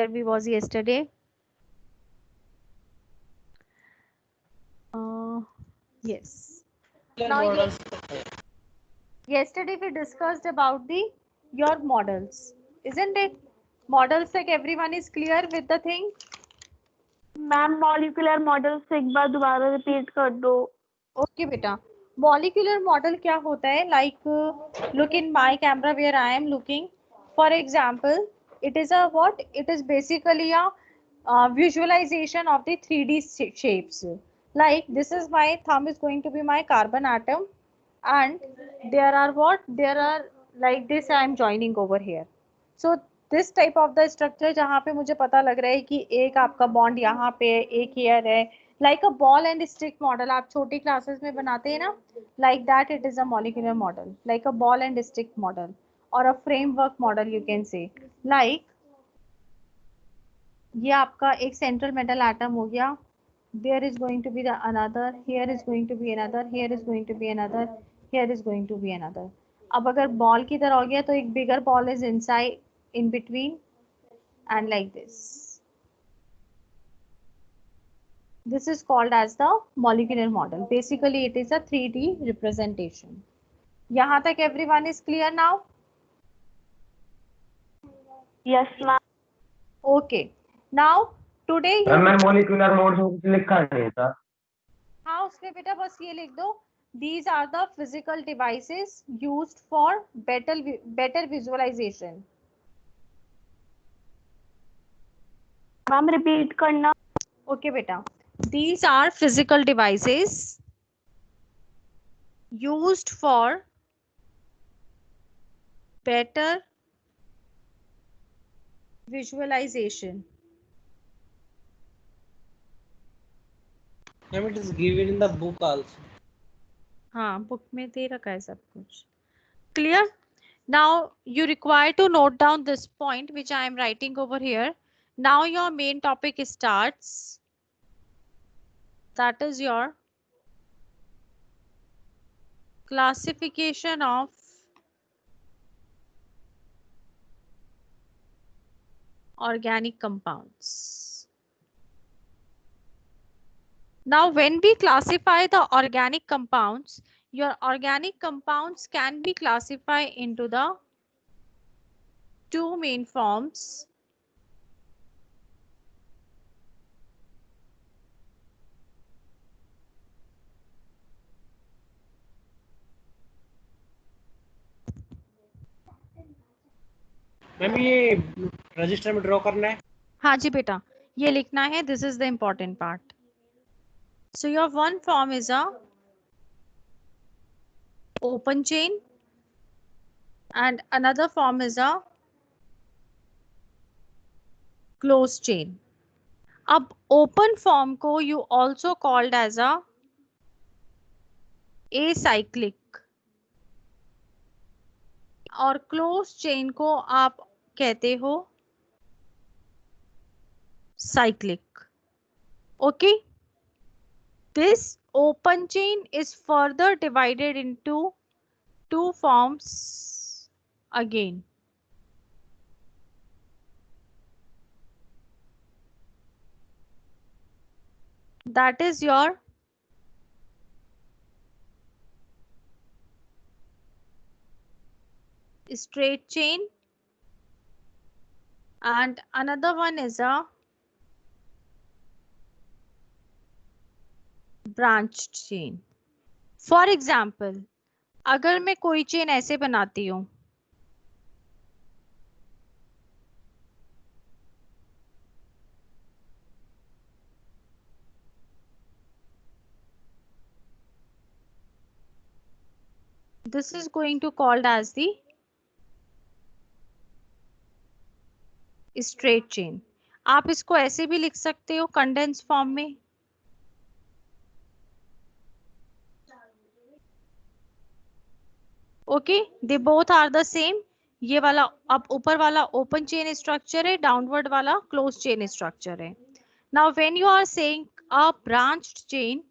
we was yesterday. Yes. Now, yesterday we discussed about the your models, isn't it? Models, like everyone is clear with the thing. Ma'am molecular model से एक बार दोबारा repeat कर दो. Okay बेटा, molecular model क्या होता है? Like look in my camera where I am looking. For example, it is a what? It is basically a visualization of the 3D shapes. Like this is my thumb is going to be my carbon atom, and there are what? There are like this I am joining over here. So this type of the structure जहाँ पे मुझे पता लग रहा है कि एक आपका बॉन्ड यहाँ पे है, एक here है, like a ball and stick model आप छोटी क्लासेस में बनाते हैं ना, like that it is a molecular model, like a ball and stick model or a framework model you can say. Like ये आपका एक सेंट्रल मेटल एटम हो गया, there is going to be the another, here is going to be another, here is going to be another, here is going to be another. अब अगर ball की तरह हो गया तो एक bigger ball is inside in between and like this. This is called as the molecular model. Basically it is a 3D representation. यहाँ तक everyone is clear now? Yes ma'am. Okay. Now today you मैं molecular mode में कुछ लिखा नहीं था. हाँ उसमें बेटा बस ये लिख दो, these are the physical devices used for better visualization. Ma'am repeat करना. Okay बेटा, these are physical devices used for better visualization. Ma'am, it is given in the book also. हाँ बुक में दे रखा है सब कुछ. Clear? Now you require to note down this point which I am writing over here. Now your main topic starts. That is your classification of organic compounds. Now when we classify the organic compounds, your organic compounds can be classified into the two main forms. Ma'am ये register में draw करना है. हाँ जी बेटा, ये लिखना है. This is the important part. So your one form is a open chain and another form is a closed chain. अब open form को you also called as a acyclic और closed chain को आप कहते हो cyclic. Okay? This open chain is further divided into two forms again. That is your straight chain and another one is a branched chain. For example, अगर मैं कोई chain ऐसे बनाती हूँ, this is going to called as the straight chain. आप इसको ऐसे भी लिख सकते हो कंडेंस फॉर्म में. Okay, they both are the same. ये वाला अब ऊपर वाला ओपन चेन स्ट्रक्चर है, डाउनवर्ड वाला क्लोज चेन स्ट्रक्चर है. Now when you are saying a branched chain,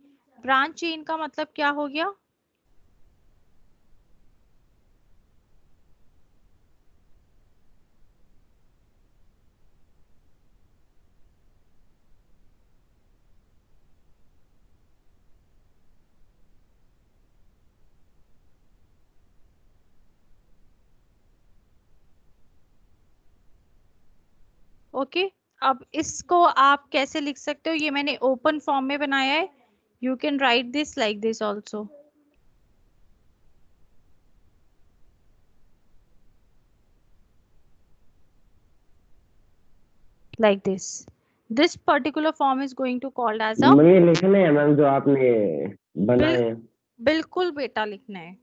branch chain का मतलब क्या हो गया? ओके अब इसको आप कैसे लिख सकते हो, ये मैंने ओपन फॉर्म में बनाया है. You can right this like this also. Like this particular form is going to called as a ये लिखने हैं मैम जो आपने बनाए हैं. बिल्कुल बेटा लिखना है.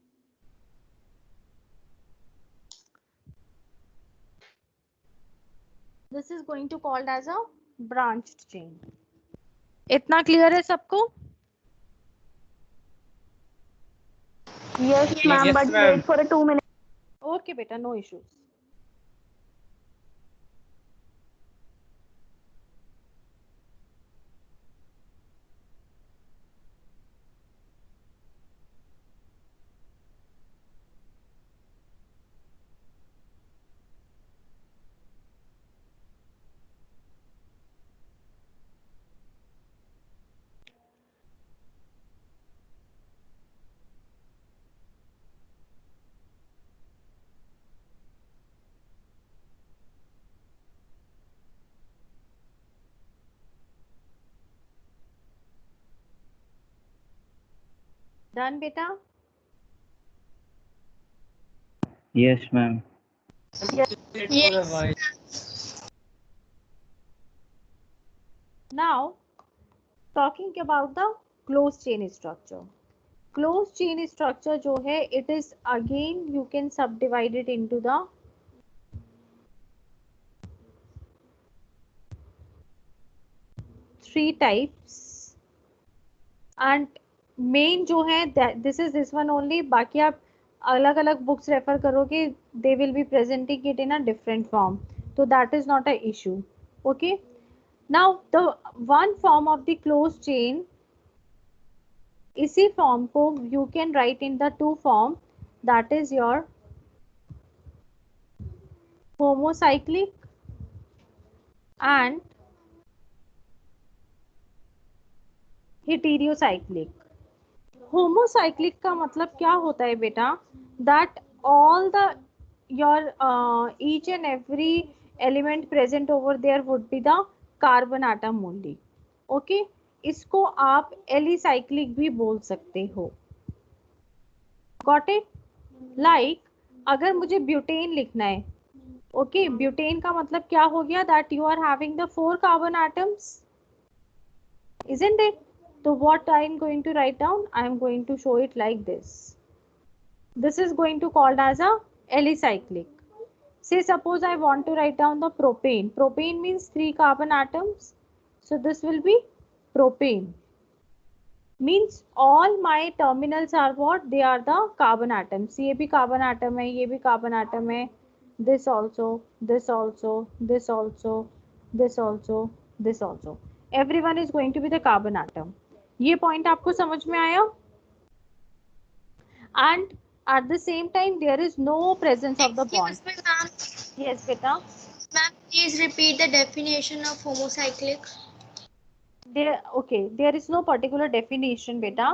This is going to called as a branched chain. इतना क्लियर है सबको? Yes, ma'am. Yes, But ma'am. wait for a 2 minutes. Okay बेटा, नो इश्यूज. डन बेटा? Yes, ma'am. Now talking about the closed chain structure. Closed chain structure जो है, it is again you can subdivide it into the three types. And main जो है this is this one only. बाकी आप अलग अलग books refer करोगे, they will be presenting it in a different form, तो that is not a issue. Okay now the one form of the close chain, इसी form को you can write in the two form, that is your homocyclic and heterocyclic. Homocyclic का मतलब क्या होता है बेटा, that all the your each and every element present over there would be the carbon atom only. Okay इसको आप alicyclic भी बोल सकते हो. Got it? लाइक अगर मुझे ब्यूटेन लिखना है, ओके ब्यूटेन का मतलब क्या हो गया, that you are having the 4 carbon atoms, isn't it? So what I am going to write down, I am going to show it like this. This is going to called as a alicyclic. Say suppose I want to write down the propane. Propane means 3 carbon atoms. So this will be propane. Means all my terminals are what? They are the carbon atoms. ये भी carbon atom है, ये भी carbon atom है. This also, this also, this also, this also, this also. Everyone is going to be the carbon atom. ये point आपको समझ में आया? And at the same time there is no presence of the bond. Excuse me, ma'am. Yes beta. Ma'am, please repeat the definition of homocyclic. There is no particular definition beta.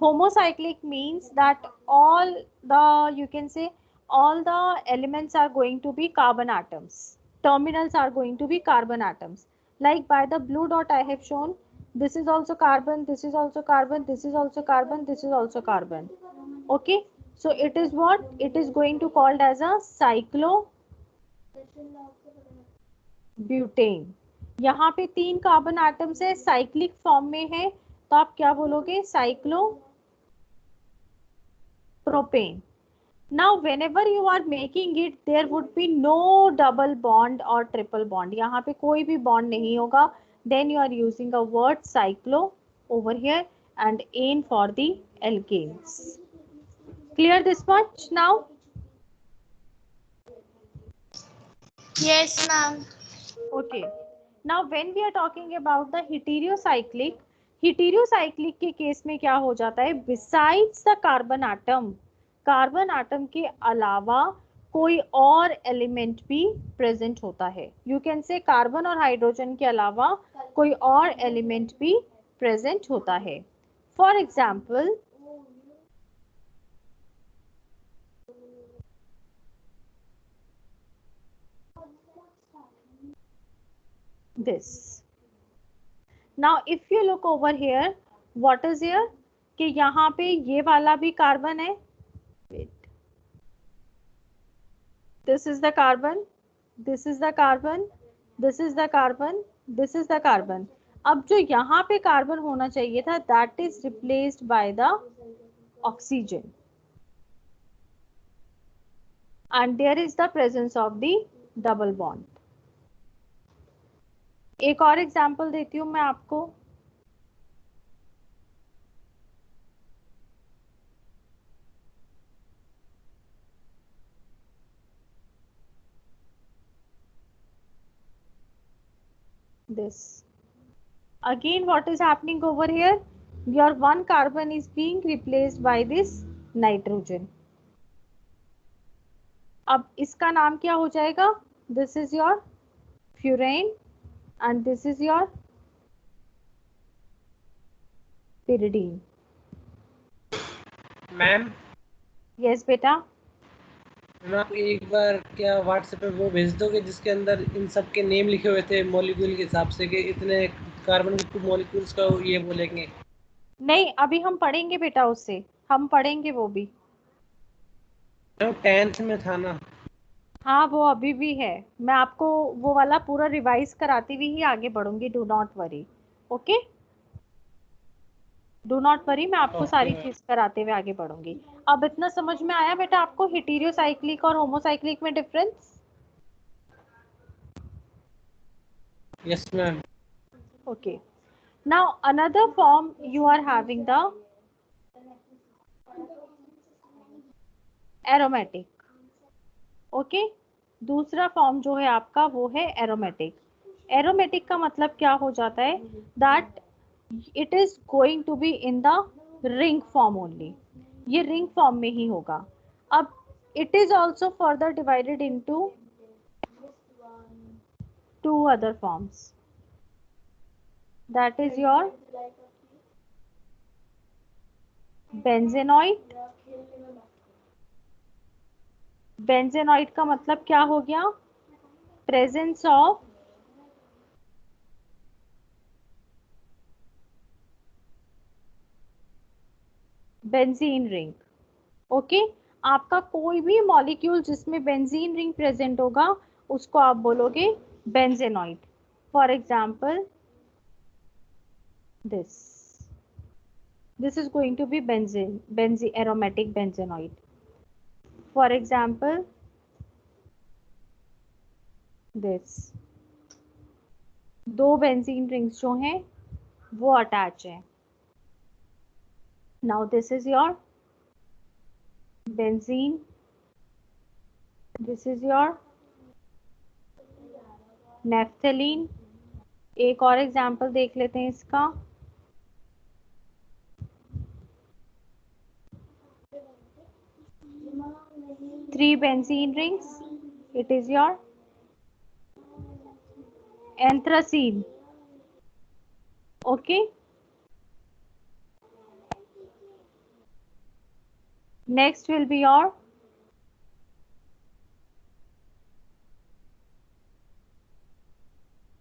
Homocyclic means that all the, you can say, all the elements are going to be carbon atoms. Terminals are going to be carbon atoms. Like by the blue dot I have shown, this is also carbon, this is also carbon, this is also carbon, this is also carbon. Okay, so it is what? It is going to called as a cyclobutane. यहाँ पे 3 carbon atoms है, cyclic form में है, तो आप क्या बोलोगे? Cyclopropane. Now whenever you are making it, there would be no double bond और ट्रिपल बॉन्ड. यहाँ पे कोई भी बॉन्ड नहीं होगा. Then you are using a word cyclo over here and aim for the alkanes. Clear this much now? Yes, ma'am. Okay. Now when we are talking about the heterocyclic, heterocyclic के case में क्या हो जाता है? Besides the carbon atom के अलावा कोई और एलिमेंट भी प्रेजेंट होता है. यू कैन से कार्बन और हाइड्रोजन के अलावा कोई और एलिमेंट भी प्रेजेंट होता है. For example this. Now if you look over here, what is here? कि यहाँ पे ये वाला भी कार्बन है. Wait. This is the carbon, this is the carbon, this is the carbon, this is the carbon. अब जो यहाँ पे कार्बन होना चाहिए था, that is replaced by the oxygen, and there is the presence of the double bond. एक और example देती हूँ मैं आपको. This. Again, what is happening over here? Your one carbon is being replaced by this nitrogen. अब इसका नाम क्या हो जाएगा? This is your furane and this is your pyridine. Ma'am Yes बेटा. मैम आप एक बार क्या व्हाट्सएप पे वो भेज दोगे जिसके अंदर इन सब के नेम लिखे हुए थे मॉलिक्यूल के हिसाब से कि इतने कार्बन के मॉलिक्यूल्स का ये बोलेंगे. नहीं, अभी हम पढ़ेंगे बेटा, उससे हम पढ़ेंगे वो भी. मैम 10th में था ना. हाँ, वो अभी भी है. मैं आपको वो वाला पूरा रिवाइज कराती हुई ही आगे बढ़ूंगी. Do not worry. Okay, do not worry. मैं आपको सारी चीज कराते हुए आगे बढ़ूंगी. अब इतना समझ में आया बेटा आपको हेटेरोसाइक्लिक और होमोसाइक्लिक में difference? Yes ma'am. Okay. Now another form you are having the aromatic. Okay. दूसरा फॉर्म जो है आपका वो है एरोमेटिक. एरोमेटिक का मतलब क्या हो जाता है? That it is going to be in the ring form only. ये रिंग फॉर्म में ही होगा. अब it is also further divided into two other forms. That is your benzenoid. Benzenoid का मतलब क्या हो गया? Presence of benzene ring. Okay, आपका कोई भी मॉलिक्यूल जिसमें बेंजीन रिंग प्रेजेंट होगा उसको आप बोलोगे benzenoid. For example this is going to be benzene aromatic benzenoid. For example, this. दो बेंजीन रिंग्स जो हैं वो अटैच है. Now this is your benzene, this is your naphthalene. एक और एग्जाम्पल देख लेते हैं इसका. Three benzene rings, it is your anthracene. Okay, next will be your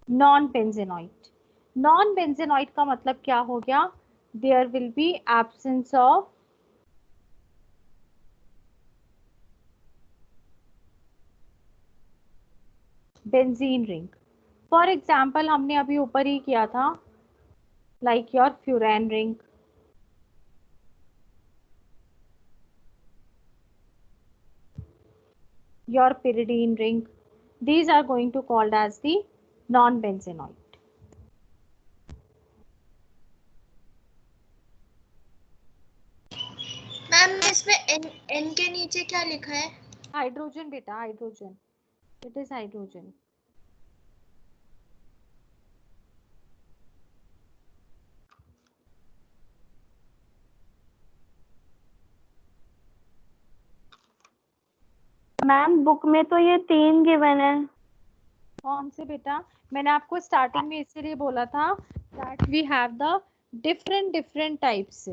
non-benzenoid. Non-benzenoid का मतलब क्या हो गया? There will be absence of benzene ring. For example हमने अभी ऊपर ही किया था, like your फ्यूरैन ring, your pyridine ring. These are going to called as the non-benzenoid. Ma'am इसमें N के नीचे क्या लिखा है? हाइड्रोजन बेटा, hydrogen. It is hydrogen. Ma'am book में तो ये 3 गिवन है. कौन से बेटा? मैंने आपको स्टार्टिंग में इसीलिए बोला था that we have the different types.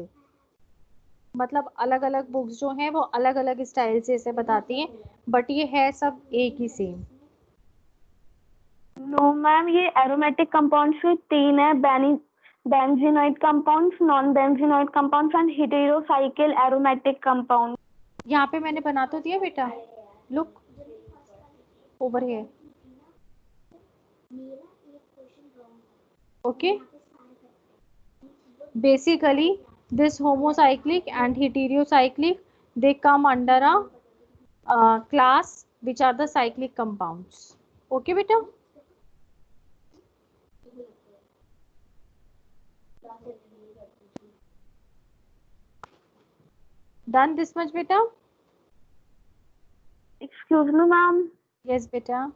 मतलब अलग अलग बुक्स जो हैं वो अलग अलग स्टाइल से इसे बताती हैं, बट ये है सब एक ही सेम. नो मैम, ये एरोमेटिक कंपाउंड्स के 3 है, benzenoid compounds, non benzenoid compounds and heterocycle aromatic compound. यहाँ पे मैंने बना तो दिया बेटा, look over here. Okay, basically this homocyclic and heterocyclic, they come under a class which are the cyclic compounds. Okay beta, done this much beta? Excuse me ma'am, Yes beta.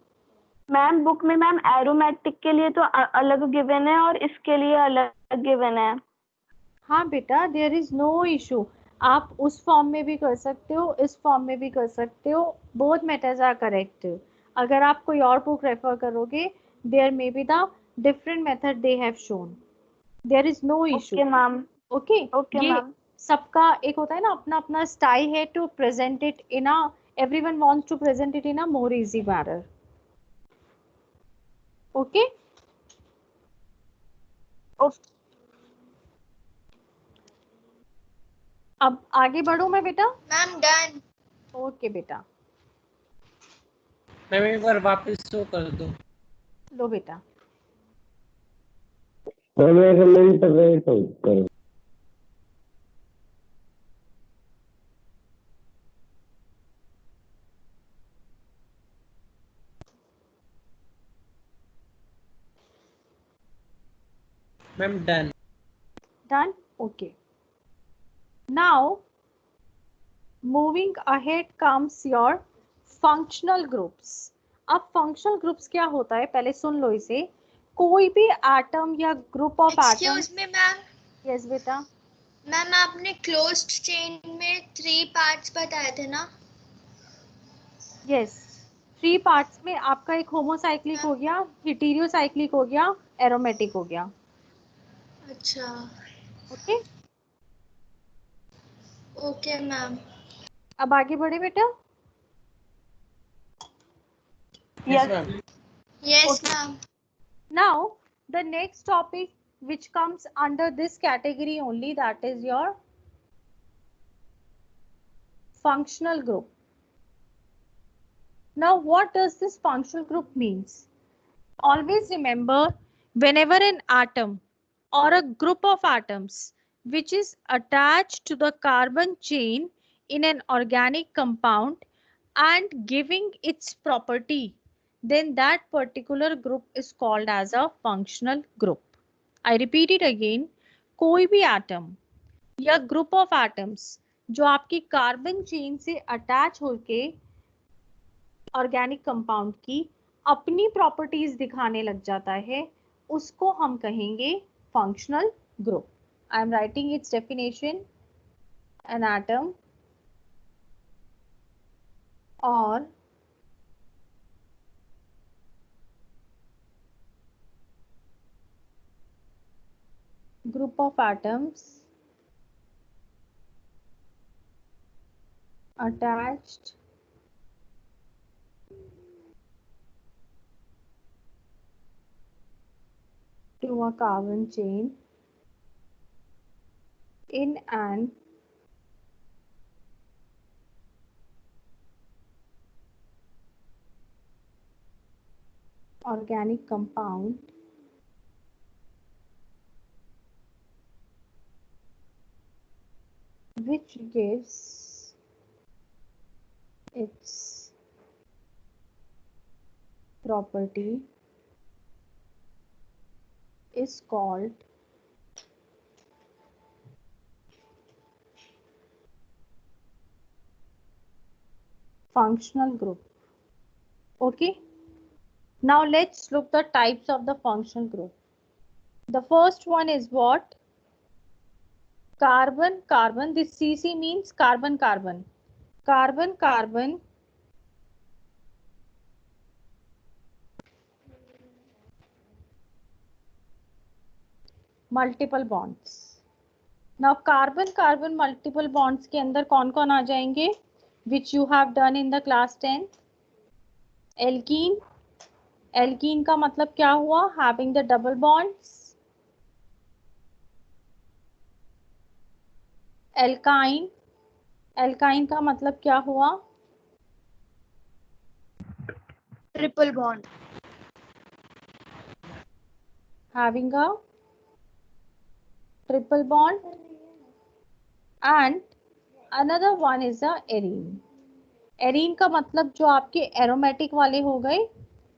Ma'am book में ma'am aromatic के लिए तो अलग given है और इसके लिए अलग गिवन है। हाँ बेटा, देयर इज नो इशू, आप उस फॉर्म में भी कर सकते हो, इस फॉर्म में भी कर सकते हो, बोथ मेथड्स आर करेक्ट। अगर आप कोई और बुक रेफर करोगे, there may be the different method they have shown, there is no issue. Okay ma'am. Okay, okay ये मैम। सबका एक होता है ना अपना अपना स्टाइल है to present it in a, everyone wants to present it in a more easy manner. Okay, अब आगे बढ़ूं मैं बेटा? Ma'am, done. ओके बेटा, मैम एक बार वापस शो कर दो। लो बेटा। मैम 1 मिनट वेट करो। Ma'am done. Done? Okay. Now, moving ahead comes your functional groups. अब functional groups क्या होता है, पहले सुन लो इसे। कोई भी एटम या group of atom. Excuse me, ma'am. Yes बेटा। मैम आपने क्लोज्ड चेन में 3 पार्ट्स बताए थे ना? यस, 3 पार्ट्स में आपका एक होमोसाइक्लिक हो गया, हेटेरोसाइक्लिक हो गया, एरोमेटिक हो गया। अच्छा, ओके, ओके मैम। अब आगे बढ़े बेटा। Yes ma'am. Yes ma'am. Now, the next topic which comes under this category only, that is your functional group. Now, what does this functional group means? Always remember, whenever an atom or a group of atoms which is attached to the carbon chain in an organic compound and giving its property, then that particular group is called as a functional group. I repeat it again, कोई भी atom या group of atoms जो आपकी carbon chain से attach होके organic compound की अपनी properties दिखाने लग जाता है, उसको हम कहेंगे functional group. I am writing it's definition, an atom और group of atoms attached to a carbon chain in an organic compound which gives its property is called functional group. Okay, now let's look the types of the functional group. The first one is what? Carbon carbon. This CC means carbon carbon. Carbon carbon multiple bonds. Now carbon carbon multiple bonds के अंदर कौन कौन आ जाएंगे, which you have done in the class 10? Alkene, alkene का मतलब क्या हुआ? Having the double bonds. Alkyne, alkyne का मतलब क्या हुआ? Triple bond. Having a triple bond. And another one is a arene. Arene का मतलब जो आपके एरोमेटिक वाले हो गए,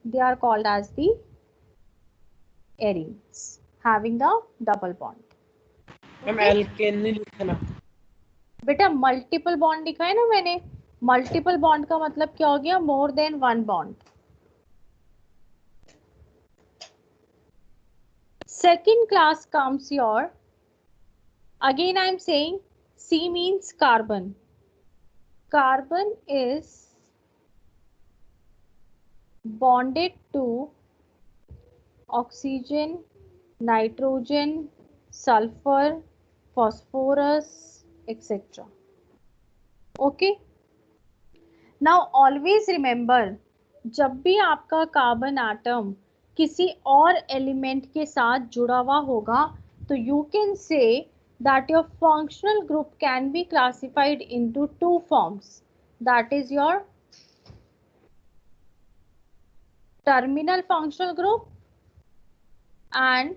they are called as the arenes having the double bond. Ma'am alkane नहीं लिखा ना? बेटा मल्टीपल बॉन्ड लिखा है ना मैंने। मल्टीपल बॉन्ड का मतलब क्या हो गया? More than one bond. Second class comes your, again I am saying C means carbon. Carbon is bonded to oxygen, nitrogen, sulfur, phosphorus, etc. Okay. Now always remember, जब भी आपका कार्बन आटम किसी और एलिमेंट के साथ जुड़ा हुआ होगा तो you can say that your functional group can be classified into two forms. That is your terminal functional group and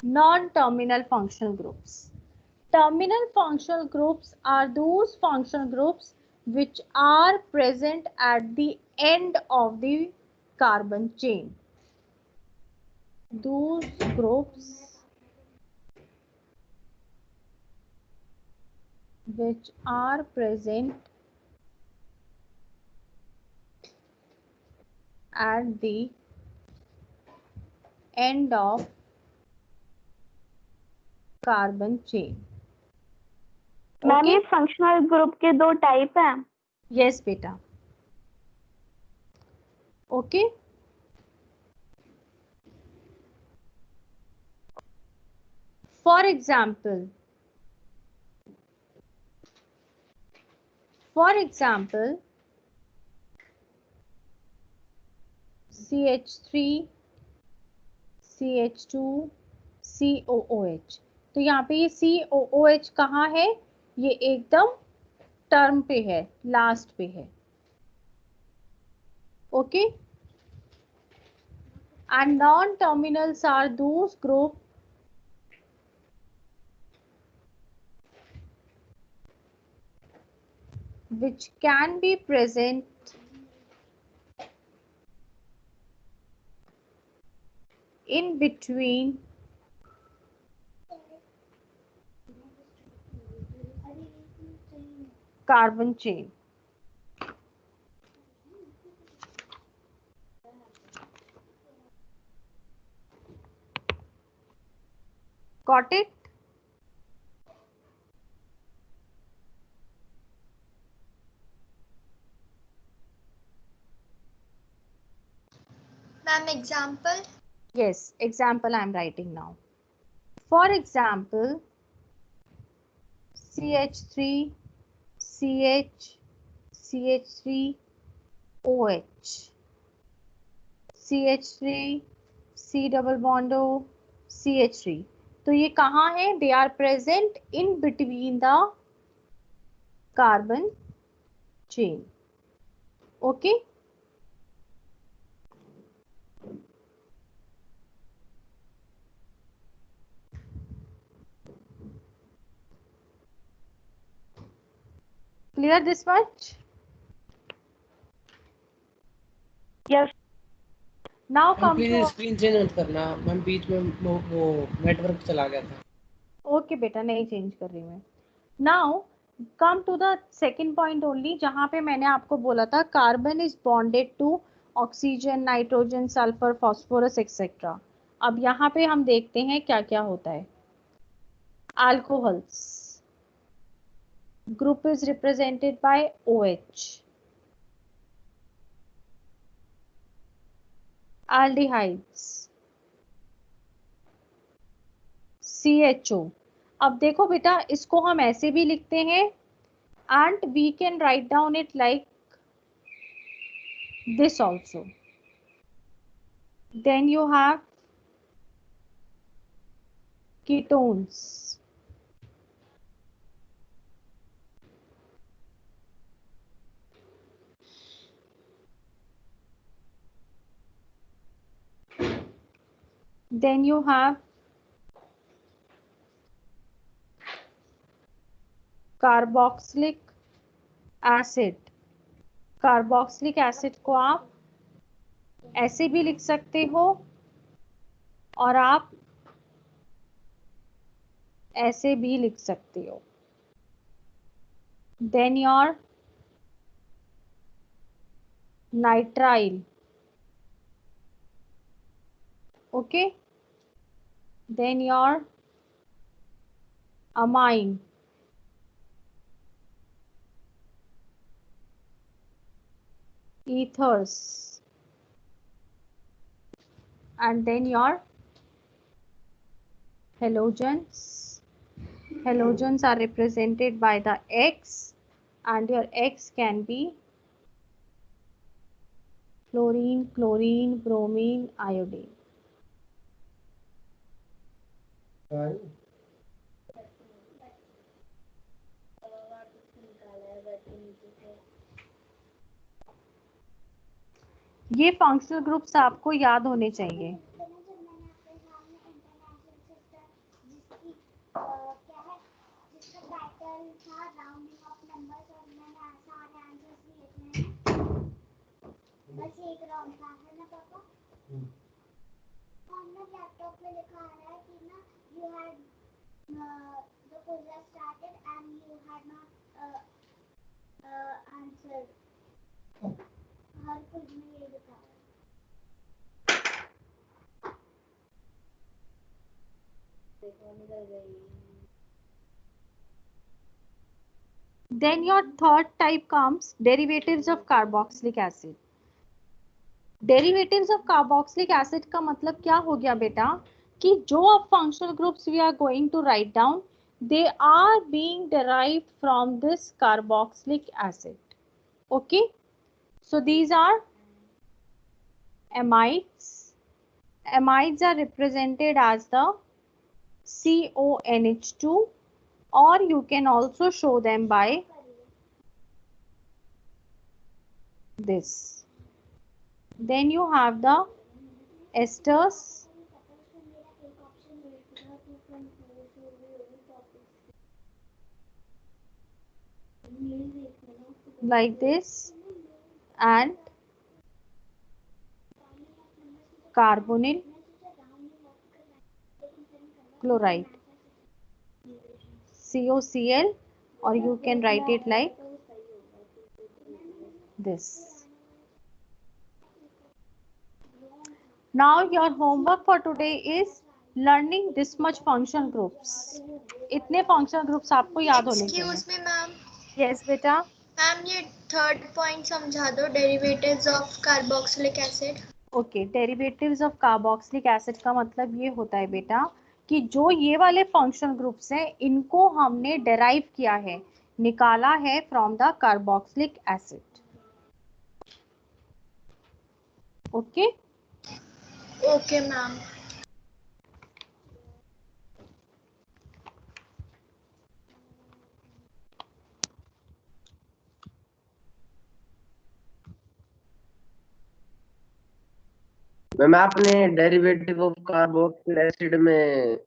non-terminal functional groups. Terminal functional groups are those functional groups which are present at the end of the carbon chain. Those groups which are present at the end of carbon chain. Ma'am ये Okay? Functional group के दो type हैं। Yes, beta. Okay? For example, CH3, CH2, COOH. तो यहाँ पे ये COOH कहाँ है? ये एकदम टर्म पे है, लास्ट पे है. Okay? And non-terminals are those group which can be present in between carbon chain. Got it? Ma'am, example. Yes, example I am writing now. For example, CH3, CH, CH3, OH, CH3, C double bond O, CH3. तो ये कहाँ है? They are present in between the carbon chain. Okay? Clear this much? Yes Now ma'am come please to. Screen change मत करना ma'am, बीच में वो network चला गया था। ओके बेटा, नहीं चेंज कर रही मैं. Now come to the second point only, जहां पे मैंने आपको बोला था carbon is bonded to oxygen, nitrogen, sulphur, phosphorus etcetera. अब यहाँ पे हम देखते हैं क्या क्या होता है. Alcohols group is represented by OH. Aldehydes CHO. अब देखो बेटा, इसको हम ऐसे भी लिखते हैं and we can write down it like this also. Then you have ketones. Then you have carboxylic acid. Carboxylic acid को आप ऐसे भी लिख सकते हो और आप ऐसे भी लिख सकते हो. Then your nitrile. Okay. Then your amine. Ethers. And then your halogens. Halogens are represented by the X, and your X can be fluorine, chlorine, bromine, iodine. ये फंक्शनल ग्रुप्स आपको याद होने चाहिए. बस एक राउंड था है ना पापा? हमने लैपटॉप में लिखा आ रहा है कि ना you had the quiz has started and you had not answered. Her quiz में ये लिखा है. Then your third type comes derivatives of carboxylic acid. Derivatives of carboxylic acid का मतलब क्या हो गया बेटा कि जो अब functional groups we are going to write down, they are being derived from this carboxylic acid. Okay, so these are amides. Amides are represented as the CONH2, or you can also show them by this. Then you have the esters. Like this, and carbonyl chloride, COCl, or you can write it like this. Now your homework for today is learning this much function groups. इतने function groups आपको याद होने चाहिए. Excuse me, ma'am. Yes बेटा. Ma'am ये third point समझा दो, derivatives of carboxylic acid. Okay, derivatives of carboxylic acid का मतलब ये होता है बेटा कि जो ये वाले फंक्शनल ग्रुप्स हैं इनको हमने डेराइव किया है, निकाला है from the carboxylic acid. Okay okay ma'am. Ma'am आपने डेरिवेटिव ऑफ कार्बोक्सिलिक एसिड में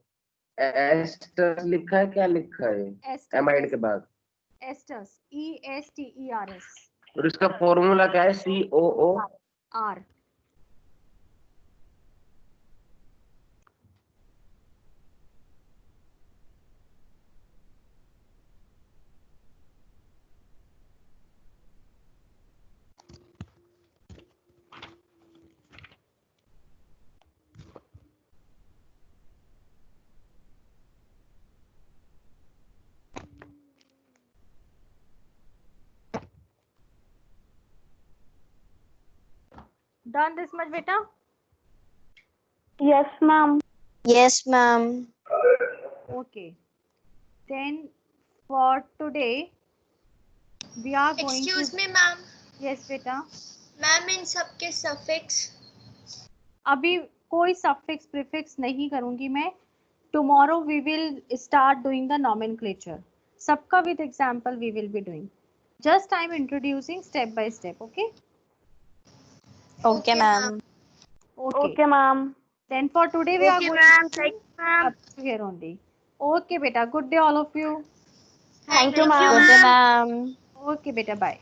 एस्टर लिखा है, क्या लिखा है एमाइड के बाद? Asters, ESTERS. और इसका फॉर्मूला क्या है? COO R. Done this much beta? Yes, ma'am. Yes, ma'am. Okay. Then for today we are going Excuse to. me, ma'am. Yes beta. Ma'am इन सबके सफिक्स अभी कोई सफिक्स प्रीफिक्स नहीं करूंगी मैं. Tomorrow we will start doing the nomenclature. सबका with example we will be doing. Just I am introducing step by step. Okay. Okay, ma'am. Okay, ma'am. Then for today we are Okay, going ma'am. to Thank do you, ma'am. up to here only. Okay beta, good day all of you. Thank you, Thank you, ma'am. Good day, ma'am. Okay beta, bye.